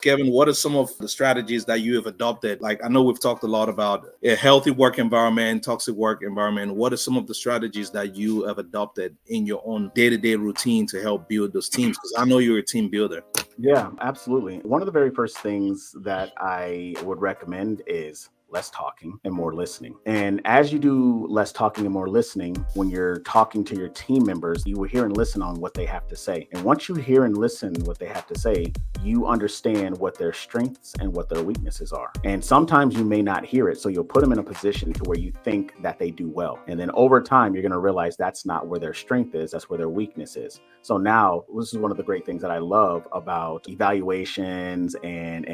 Kevin, what are some of the strategies that you have adopted? Like, I know we've talked a lot about a healthy work environment, toxic work environment. What are some of the strategies that you have adopted in your own day-to-day routine to help build those teams? Because I know you're a team builder. Yeah, absolutely. One of the very first things that I would recommend is less talking and more listening. And as you do less talking and more listening, when you're talking to your team members, you will hear and listen on what they have to say. And once you hear and listen what they have to say, you understand what their strengths and what their weaknesses are. And sometimes you may not hear it. So you'll put them in a position to where you think that they do well. And then over time, you're going to realize that's not where their strength is. That's where their weakness is. So now this is one of the great things that I love about evaluations and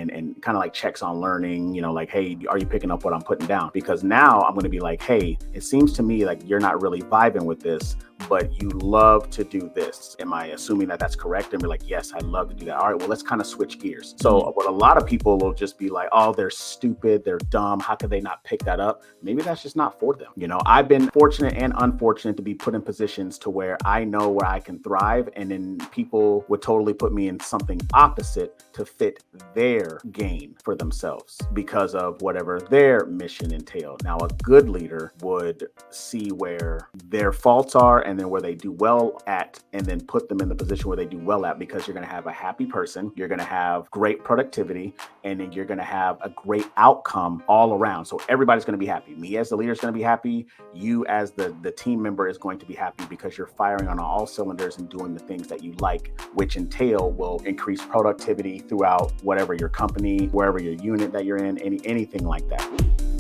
kind of like checks on learning, like, hey, are you picking up what I'm putting down? Because now I'm going to be like, hey, it seems to me like you're not really vibing with this, but you love to do this. Am I assuming that that's correct? And be like, yes, I love to do that. All right, well, let's kind of switch gears. So what a lot of people will just be like, oh, they're stupid, they're dumb. How could they not pick that up? Maybe that's just not for them. I've been fortunate and unfortunate to be put in positions to where I know where I can thrive. And then people would totally put me in something opposite to fit their gain for themselves because of whatever their mission entailed. Now, a good leader would see where their faults are and then where they do well at, and then put them in the position where they do well at, because you're going to have a happy person, you're going to have great productivity, and then you're going to have a great outcome all around. So everybody's going to be happy. Me as the leader is going to be happy. You as the team member is going to be happy because you're firing on all cylinders and doing the things that you like, which will increase productivity throughout whatever your company, wherever your unit that you're in, anything like that.